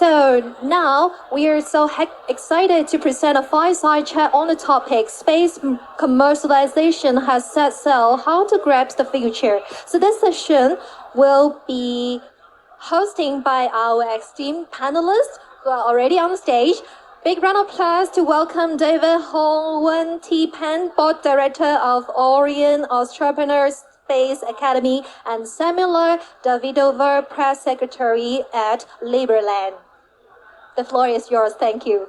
So now we are so excited to present a fireside chat on the topic Space Commercialization has set sail, how to grasp the future. So this session will be hosting by our esteemed panelists who are already on the stage. Big round of applause to welcome David Hontee Peng, Board Director of Orion Astropreneur Space Academy, and Samuela Davidova, Press Secretary at Liberland. The floor is yours. Thank you.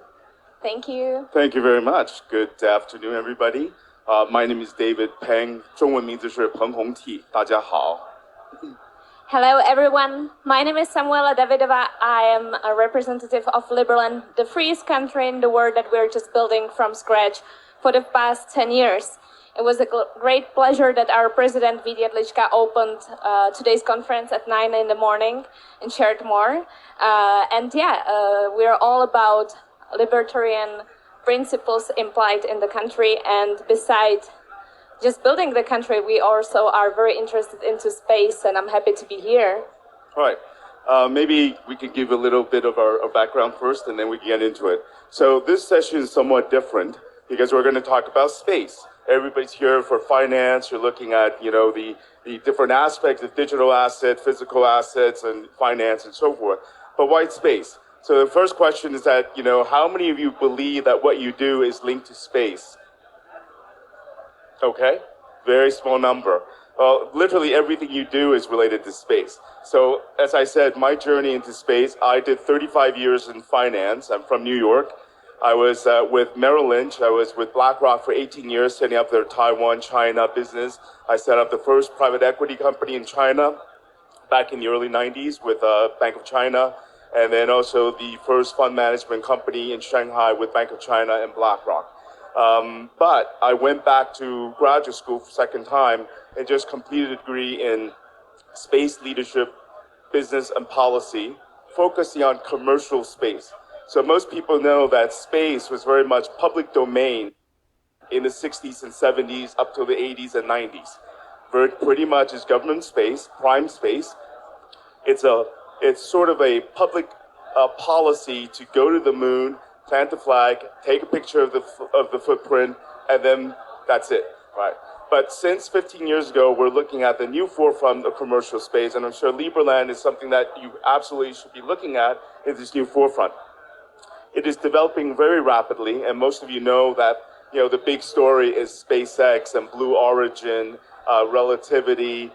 Thank you. Thank you very much. Good afternoon, everybody. My name is David Peng. 中文名字是彭宏体。大家好。Hello, everyone. My name is Samuela Davidova. I am a representative of Liberland, the freest country in the world that we're just building from scratch for the past 10 years. It was a great pleasure that our president, Vidya Tlichka, opened today's conference at 9 in the morning and shared more. We're all about libertarian principles implied in the country. And besides just building the country, we also are very interested into space, and I'm happy to be here. All right. Maybe we could give a little bit of our background first, and then we can get into it. So this session is somewhat different because we're going to talk about space. Everybody's here for finance. You're looking at, the different aspects of digital assets, physical assets, and finance, and so forth. But why space? So the first question is that, how many of you believe that what you do is linked to space? Okay, very small number. Well, literally everything you do is related to space. So as I said, my journey into space, I did 35 years in finance. I'm from New York. I was with Merrill Lynch. I was with BlackRock for 18 years, setting up their Taiwan, China business. I set up the first private equity company in China back in the early 90s with Bank of China, and then also the first fund management company in Shanghai with Bank of China and BlackRock. But I went back to graduate school for the second time and just completed a degree in space leadership, business, and policy, focusing on commercial space. So most people know that space was very much public domain in the 60s and 70s up to the 80s and 90s. Pretty much is government space, prime space. It's sort of a public policy to go to the moon, plant the flag, take a picture of the footprint, and then that's it, right? But since 15 years ago, we're looking at the new forefront of commercial space, and I'm sure Liberland is something that you absolutely should be looking at in this new forefront. It is developing very rapidly, and most of you know that the big story is SpaceX and Blue Origin, Relativity,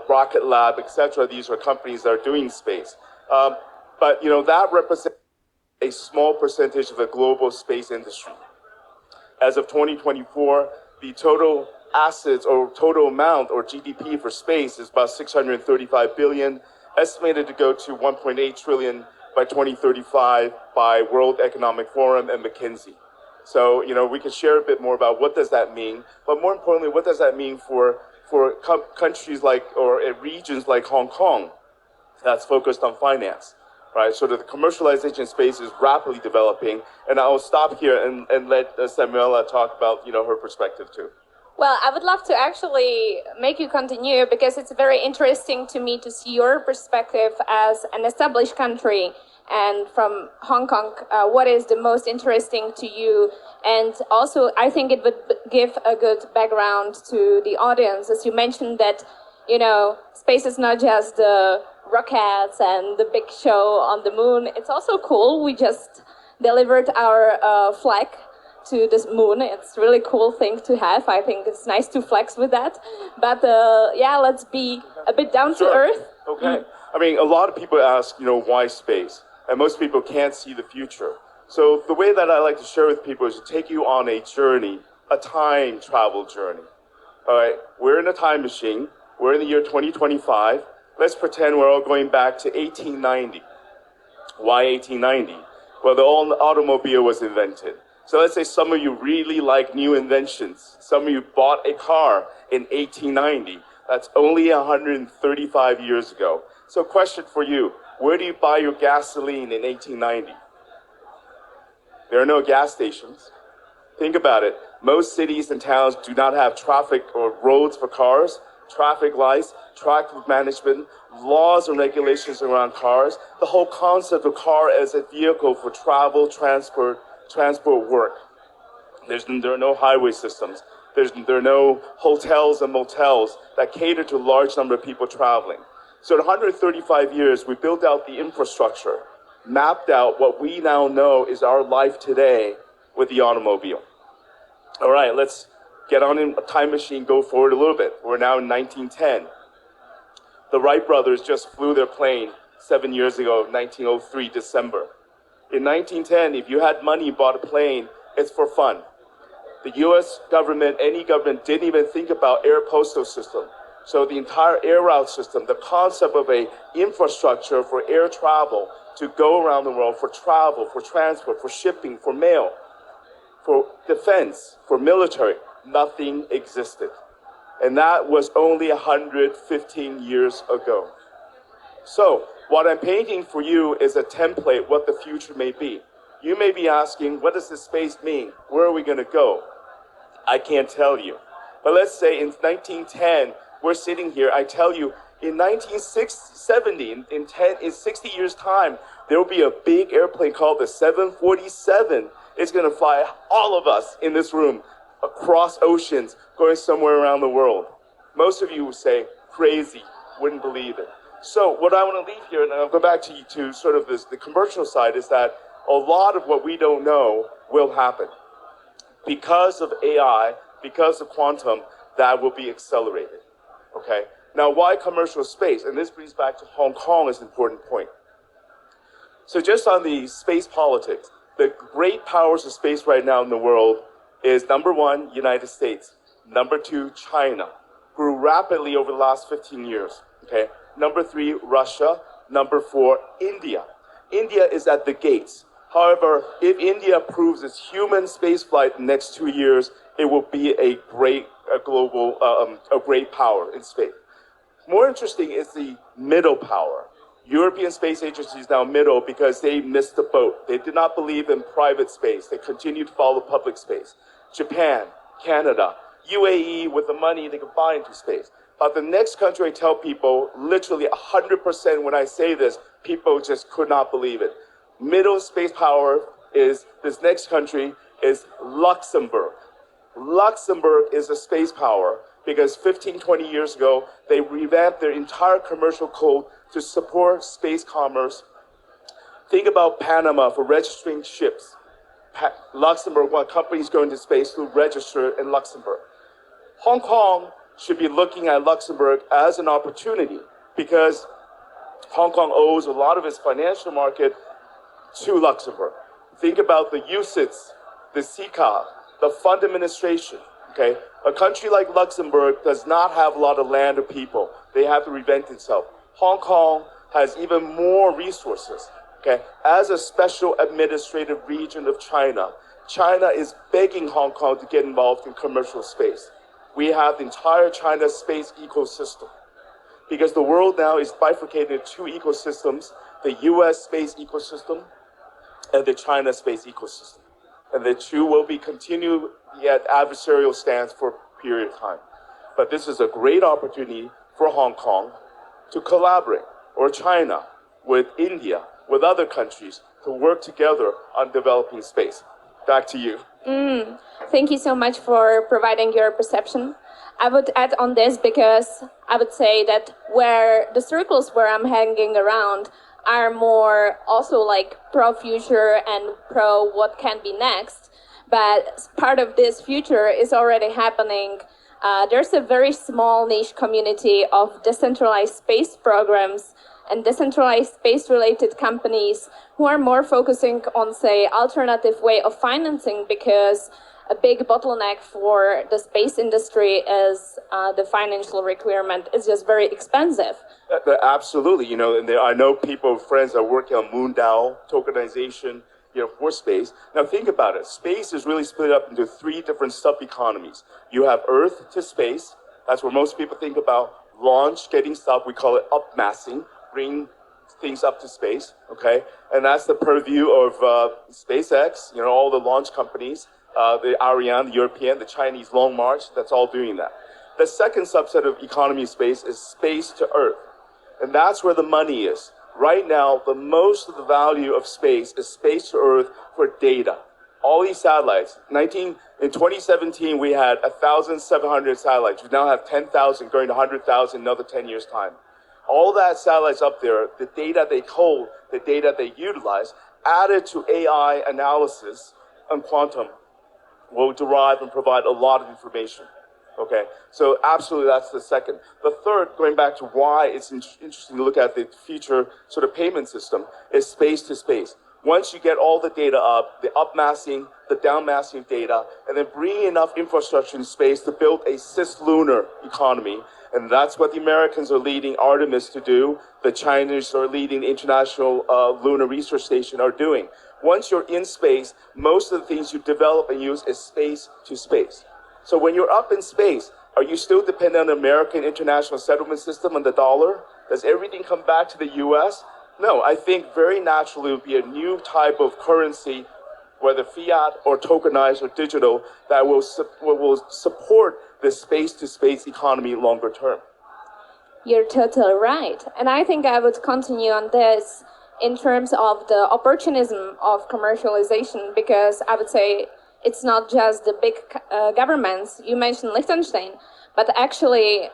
Rocket Lab, etc. These are companies that are doing space. But that represents a small percentage of the global space industry. As of 2024, the total assets or total amount or GDP for space is about 635 billion, estimated to go to 1.8 trillion by 2035 by World Economic Forum and McKinsey. So, we can share a bit more about what does that mean, but more importantly, what does that mean for countries or regions like Hong Kong that's focused on finance, right? So the commercialization space is rapidly developing, and I'll stop here and let Samuela talk about, her perspective too. Well, I would love to actually make you continue because it's very interesting to me to see your perspective as an established country and from Hong Kong, what is the most interesting to you? And also, I think it would give a good background to the audience, as you mentioned that, space is not just the rockets and the big show on the moon. It's also cool. We just delivered our flag to this moon. It's a really cool thing to have. I think it's nice to flex with that. But let's be a bit down to earth. Okay. I mean, a lot of people ask, why space? And most people can't see the future. So the way that I like to share with people is to take you on a journey, a time travel journey. All right. We're in a time machine. We're in the year 2025. Let's pretend we're all going back to 1890. Why 1890? Well, the automobile was invented. So let's say some of you really like new inventions. Some of you bought a car in 1890. That's only 135 years ago. So question for you, where do you buy your gasoline in 1890? There are no gas stations. Think about it. Most cities and towns do not have traffic or roads for cars. traffic lights, traffic management, laws and regulations around cars, the whole concept of car as a vehicle for travel, transport work. There are no highway systems. There are no hotels and motels that cater to a large number of people traveling. So in 135 years, we built out the infrastructure, mapped out what we now know is our life today with the automobile. All right, let's get on in a time machine, go forward a little bit. We're now in 1910. The Wright brothers just flew their plane 7 years ago, 1903, December. In 1910, if you had money, you bought a plane, it's for fun. The US government, any government, didn't even think about air postal system. So the entire air route system, the concept of a infrastructure for air travel to go around the world for travel, for transport, for shipping, for mail, for defense, for military, nothing existed. And that was only 115 years ago. So what I'm painting for you is a template what the future may be. You may be asking, what does this space mean? Where are we going to go? I can't tell you. But let's say in 1910, we're sitting here, I tell you, in 1970, in 60 years' time, there will be a big airplane called the 747. It's going to fly all of us in this room across oceans, going somewhere around the world. Most of you would say, crazy, wouldn't believe it. So what I want to leave here, and I'll go back to sort of the commercial side, is that a lot of what we don't know will happen. Because of AI, because of quantum, that will be accelerated. Okay? Now, why commercial space? And this brings back to Hong Kong as an important point. So just on the space politics, the great powers of space right now in the world is number one, United States. Number two, China. Grew rapidly over the last 15 years. Okay? Number three, Russia. Number four, India. India is at the gates. However, if India approves its human spaceflight in the next 2 years, it will be a great power in space. More interesting is the middle power. European Space Agency is now middle because they missed the boat. They did not believe in private space. They continued to follow public space. Japan, Canada, UAE, with the money they could buy into space. But the next country, I tell people, literally 100% when I say this, people just could not believe it. Middle space power is, this next country is Luxembourg. Luxembourg is a space power because 15, 20 years ago, they revamped their entire commercial code to support space commerce. Think about Panama for registering ships. Luxembourg, when companies go into space, to register in Luxembourg. Hong Kong should be looking at Luxembourg as an opportunity because Hong Kong owes a lot of its financial market to Luxembourg. Think about the UCITS, the CICA, the fund administration, okay? A country like Luxembourg does not have a lot of land or people. They have to reinvent itself. Hong Kong has even more resources, okay? As a special administrative region of China, China is begging Hong Kong to get involved in commercial space. We have the entire China space ecosystem because the world now is bifurcated into two ecosystems, the US space ecosystem and the China space ecosystem. And the two will be continued at adversarial stance for a period of time. But this is a great opportunity for Hong Kong to collaborate, or China, with India, with other countries, to work together on developing space. Back to you. Thank you so much for providing your perception. I would add on this because I would say that where the circles where I'm hanging around are more also like pro-future and pro what can be next. But part of this future is already happening. There's a very small niche community of decentralized space programs and decentralized space-related companies who are more focusing on, say, alternative way of financing because a big bottleneck for the space industry is the financial requirement is just very expensive. Absolutely, you know, and I know people, friends are working on MoonDAO tokenization, you know, for space. Now think about it. Space is really split up into three different sub-economies. You have Earth to space. That's where most people think about launch, getting stuff. We call it upmassing, bring things up to space, okay? And that's the purview of SpaceX, you know, all the launch companies, the Orion, the European, the Chinese Long March, that's all doing that. The second subset of economy space is space to Earth. And that's where the money is. Right now, the most of the value of space is space to Earth for data. All these satellites, in 2017, we had 1,700 satellites. We now have 10,000, going to 100,000 in another 10 years' time. All that satellites up there, the data they hold, the data they utilize, added to AI analysis and quantum, will derive and provide a lot of information. Okay, so absolutely that's the second. The third, going back to why it's interesting to look at the future sort of payment system, is space to space. Once you get all the data up, the upmassing, the downmassing data, and then bring enough infrastructure in space to build a cislunar economy, and that's what the Americans are leading Artemis to do, the Chinese are leading the International Lunar Research Station are doing. Once you're in space, most of the things you develop and use is space to space. So when you're up in space, are you still dependent on the American international settlement system and the dollar? Does everything come back to the US? No, I think very naturally it will be a new type of currency, whether fiat or tokenized or digital, that will support the space-to-space economy longer term. You're totally right. And I think I would continue on this in terms of the opportunism of commercialization, because I would say it's not just the big governments. You mentioned Liechtenstein, but actually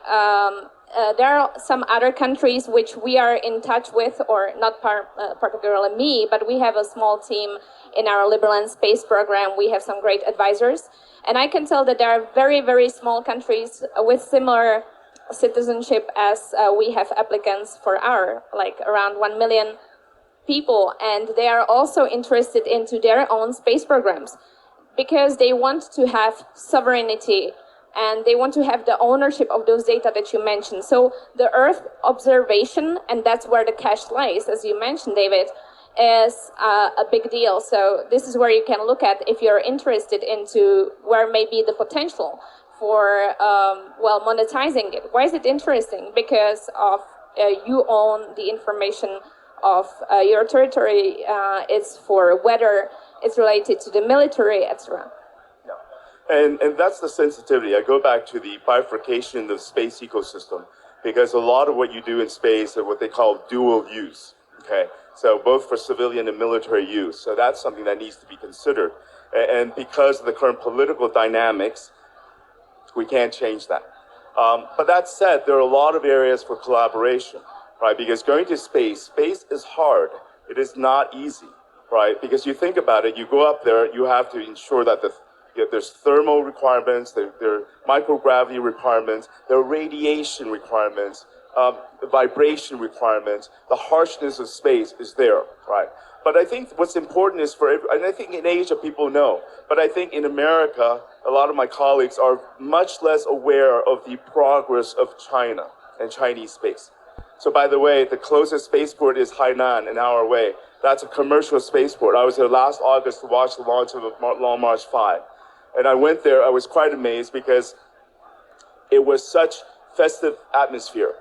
there are some other countries which we are in touch with, or not particularly me, but we have a small team in our Liberland space program. We have some great advisors. And I can tell that there are very, very small countries with similar citizenship as we have applicants for our, like around 1 million people. And they are also interested into their own space programs, because they want to have sovereignty and they want to have the ownership of those data that you mentioned. So the Earth observation, and that's where the cash lies, as you mentioned, David, is a big deal. So this is where you can look at if you're interested into where may be the potential for, monetizing it. Why is it interesting? Because of you own the information of your territory. It's for weather, it's related to the military, etc. Yeah. And that's the sensitivity. I go back to the bifurcation of the space ecosystem, because a lot of what you do in space are what they call dual use. Okay, so both for civilian and military use. So that's something that needs to be considered. And because of the current political dynamics, we can't change that. But that said, there are a lot of areas for collaboration, right? Because going to space is hard. It is not easy. Right, because you think about it, you go up there, you have to ensure that there's thermal requirements, there are microgravity requirements, there are radiation requirements, vibration requirements. The harshness of space is there, right? But I think what's important is and I think in Asia people know, but I think in America, a lot of my colleagues are much less aware of the progress of China and Chinese space. So by the way, the closest spaceport is Hainan, an hour away. That's a commercial spaceport. I was there last August to watch the launch of Long March 5. And I went there, I was quite amazed because it was such festive atmosphere.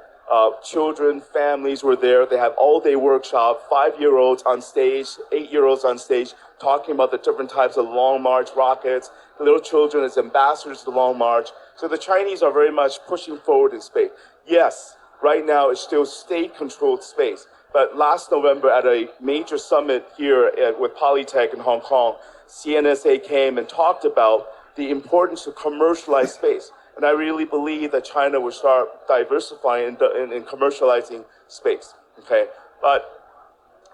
Children, families were there. They have all-day workshop, 5-year-olds on stage, 8-year-olds on stage, talking about the different types of Long March rockets, the little children as ambassadors to the Long March. So the Chinese are very much pushing forward in space. Yes, right now it's still state-controlled space. But last November at a major summit here with Polytech in Hong Kong, CNSA came and talked about the importance of commercialized space. And I really believe that China will start diversifying and commercializing space, okay? But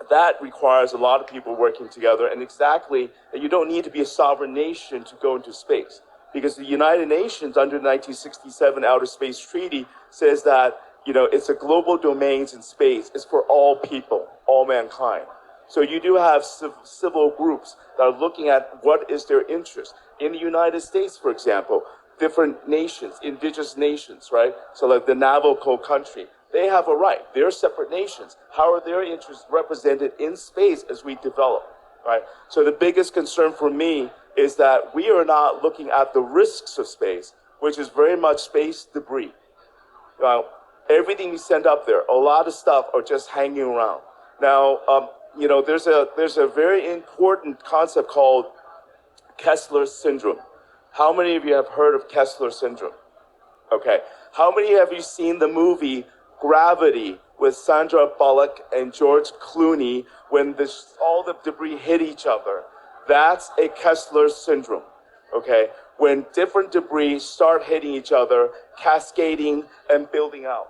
that requires a lot of people working together, and exactly that you don't need to be a sovereign nation to go into space. Because the United Nations under the 1967 Outer Space Treaty says that it's a global domains in space. It's for all people, all mankind. So you do have civil groups that are looking at what is their interest. In the United States, for example, different nations, indigenous nations, right? So like the Navajo country, they have a right. They're separate nations. How are their interests represented in space as we develop, right? So the biggest concern for me is that we are not looking at the risks of space, which is very much space debris. Everything we send up there, a lot of stuff are just hanging around. Now, there's a very important concept called Kessler syndrome. How many of you have heard of Kessler syndrome? Okay. How many have you seen the movie Gravity with Sandra Bullock and George Clooney when all the debris hit each other? That's a Kessler syndrome. Okay. When different debris start hitting each other, cascading and building out.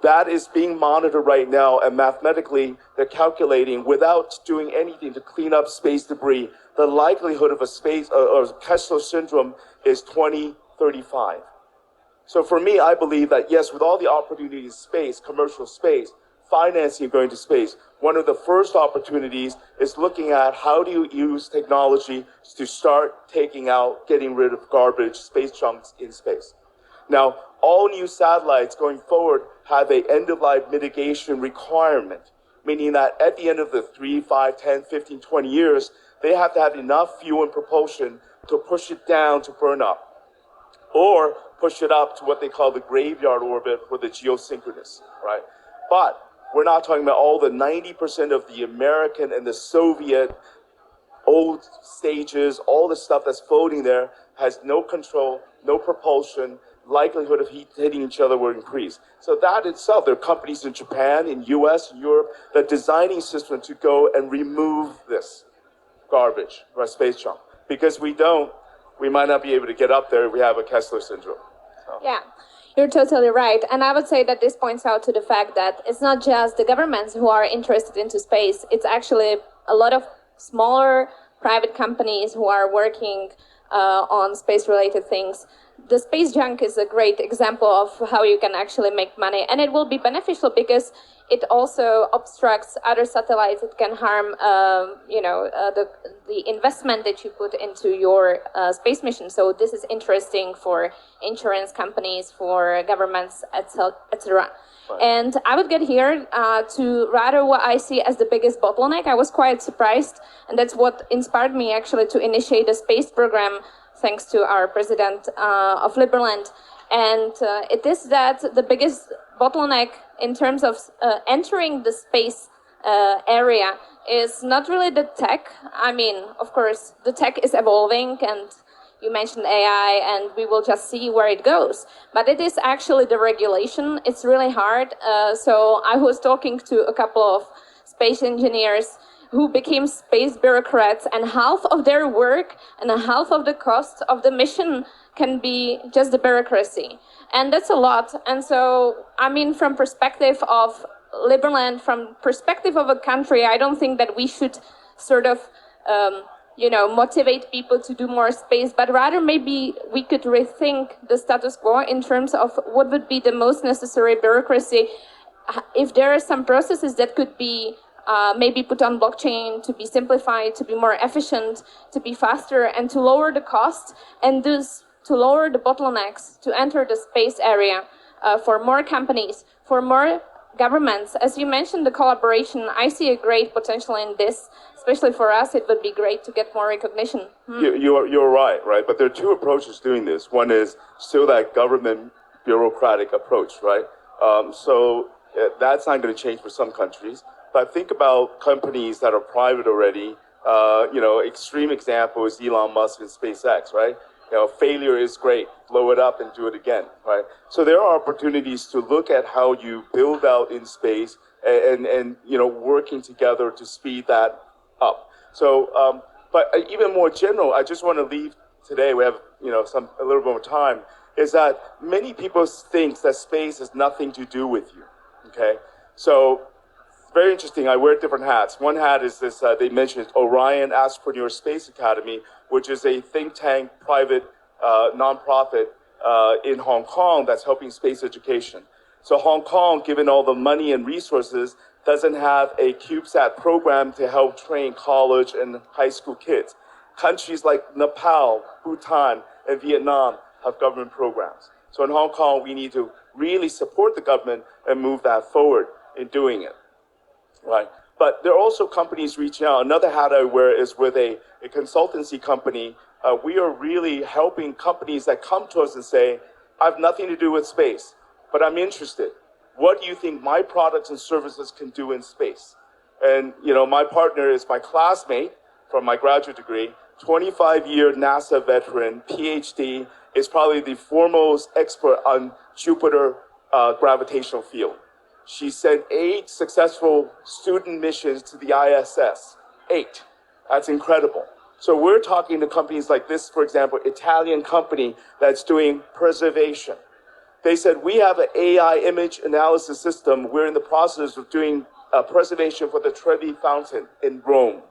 That is being monitored right now, and mathematically, they're calculating without doing anything to clean up space debris. The likelihood of a space or Kessler syndrome is 2035. So for me, I believe that yes, with all the opportunities in space, commercial space, financing of going to space, one of the first opportunities is looking at how do you use technology to start taking out, getting rid of garbage, space chunks in space. Now, all new satellites going forward have a end-of-life mitigation requirement, meaning that at the end of the 3, 5, 10, 15, 20 years, they have to have enough fuel and propulsion to push it down to burn up, or push it up to what they call the graveyard orbit for the geosynchronous, right? But we're not talking about all the 90% of the American and the Soviet old stages, all the stuff that's floating there has no control, no propulsion, likelihood of hitting each other will increase. So that itself, there are companies in Japan, in US, in Europe, that are designing systems to go and remove this garbage, right, space junk. Because we might not be able to get up there if we have a Kessler syndrome. So. Yeah, you're totally right. And I would say that this points out to the fact that it's not just the governments who are interested into space. It's actually a lot of smaller private companies who are working on space-related things. The space junk is a great example of how you can actually make money, and it will be beneficial because it also obstructs other satellites. It can harm, the investment that you put into your space mission. So this is interesting for insurance companies, for governments, etc. Right. And I would get here to rather what I see as the biggest bottleneck. I was quite surprised, and that's what inspired me actually to initiate a space program, thanks to our president of Liberland. And it is that the biggest bottleneck in terms of entering the space area is not really the tech. I mean, of course, the tech is evolving, and you mentioned AI, and we will just see where it goes. But it is actually the regulation. It's really hard. So I was talking to a couple of space engineers who became space bureaucrats, and half of their work and half of the cost of the mission can be just the bureaucracy. And that's a lot. And so, I mean, from perspective of Liberland, from perspective of a country, I don't think that we should sort of, motivate people to do more space, but rather maybe we could rethink the status quo in terms of what would be the most necessary bureaucracy. If there are some processes that could be maybe put on blockchain to be simplified, to be more efficient, to be faster, and to lower the cost, and thus to lower the bottlenecks to enter the space area for more companies, for more governments. As you mentioned, the collaboration, I see a great potential in this, especially for us. It would be great to get more recognition. You're right? But there are two approaches doing this. One is still that government bureaucratic approach, right? So that's not going to change for some countries. But think about companies that are private already. Extreme example is Elon Musk and SpaceX, right? Failure is great. Blow it up and do it again, right? So there are opportunities to look at how you build out in space and working together to speed that up. So, but even more general, I just want to leave today. We have a little bit more time. Is that many people think that space has nothing to do with you. Okay, so. Very interesting. I wear different hats. One hat is this, they mentioned Orion Astropreneur Space Academy, which is a think tank, private nonprofit in Hong Kong that's helping space education. So Hong Kong, given all the money and resources, doesn't have a CubeSat program to help train college and high school kids. Countries like Nepal, Bhutan, and Vietnam have government programs. So in Hong Kong, we need to really support the government and move that forward in doing it. Right. But there are also companies reaching out. Another hat I wear is with a consultancy company. We are really helping companies that come to us and say, I have nothing to do with space, but I'm interested. What do you think my products and services can do in space? And, my partner is my classmate from my graduate degree, 25-year NASA veteran, PhD, is probably the foremost expert on Jupiter gravitational field. She sent 8 successful student missions to the ISS. 8. That's incredible. So we're talking to companies like this, for example, Italian company that's doing preservation. They said, we have an AI image analysis system. We're in the process of doing preservation for the Trevi Fountain in Rome.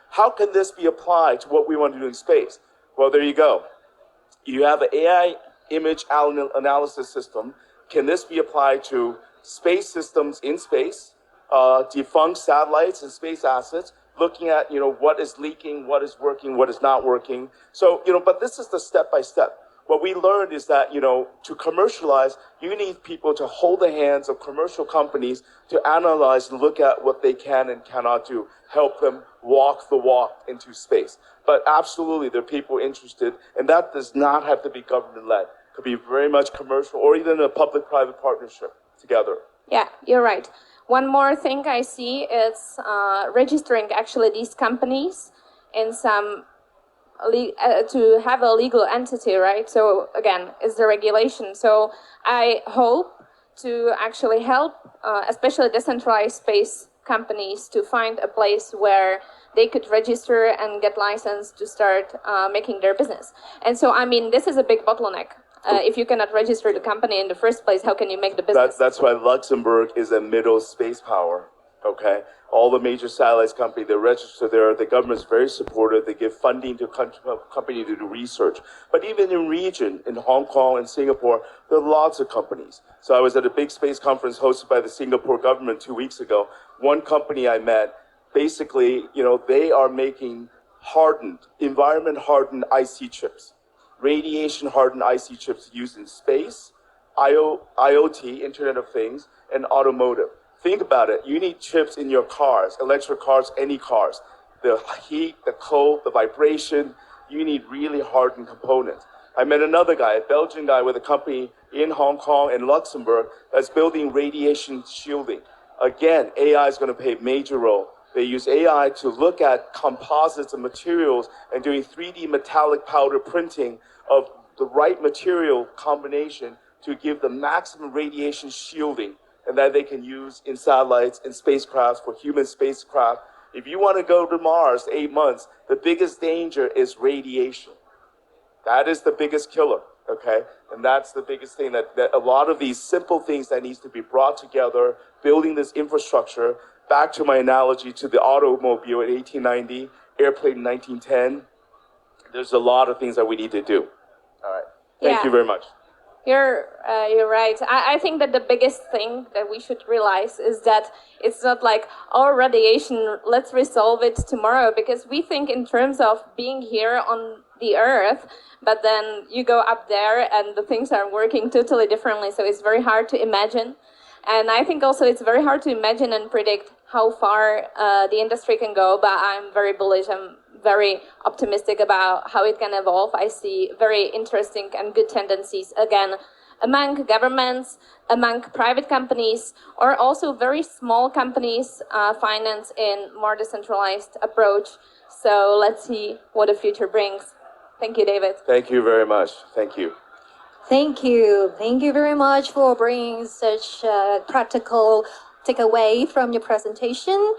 How can this be applied to what we want to do in space? Well, there you go. You have an AI image analysis system. Can this be applied to space systems in space, defunct satellites and space assets, looking at, what is leaking, what is working, what is not working. So, but this is the step-by-step. What we learned is that, to commercialize, you need people to hold the hands of commercial companies to analyze and look at what they can and cannot do, help them walk the walk into space. But absolutely, there are people interested, and that does not have to be government-led. It could be very much commercial or even a public-private partnership together. Yeah, you're right. One more thing I see is registering actually these companies in some to have a legal entity, right? So again, it's the regulation. So I hope to actually help, especially decentralized space companies, to find a place where they could register and get licensed to start making their business. And so, I mean, this is a big bottleneck. If you cannot register the company in the first place, how can you make the business? That's why Luxembourg is a middle space power, okay? All the major satellites company, they register there. The government's very supportive. They give funding to company to do research. But even in region, in Hong Kong and Singapore, there are lots of companies. So I was at a big space conference hosted by the Singapore government 2 weeks ago. One company I met, basically, they are making environment-hardened IC chips, radiation-hardened IC chips used in space, IoT, Internet of Things, and automotive. Think about it. You need chips in your cars, electric cars, any cars. The heat, the cold, the vibration, you need really hardened components. I met another guy, a Belgian guy with a company in Hong Kong and Luxembourg that's building radiation shielding. Again, AI is going to play a major role. They use AI to look at composites and materials and doing 3D metallic powder printing of the right material combination to give the maximum radiation shielding, and that they can use in satellites and spacecrafts for human spacecraft. If you want to go to Mars 8 months, the biggest danger is radiation. That is the biggest killer, okay? And that's the biggest thing, that a lot of these simple things that needs to be brought together, building this infrastructure. Back to my analogy to the automobile in 1890, airplane in 1910. There's a lot of things that we need to do. All right. Thank you very much. You're right. I think that the biggest thing that we should realize is that it's not like, radiation, let's resolve it tomorrow, because we think in terms of being here on the Earth, but then you go up there and the things are working totally differently, so it's very hard to imagine. And I think also it's very hard to imagine and predict how far the industry can go, but I'm very bullish. I'm very optimistic about how it can evolve. I see very interesting and good tendencies, again, among governments, among private companies, or also very small companies finance in more decentralized approach. So let's see what the future brings. Thank you, David. Thank you very much. Thank you. Thank you. Thank you very much for bringing such practical takeaway from your presentation.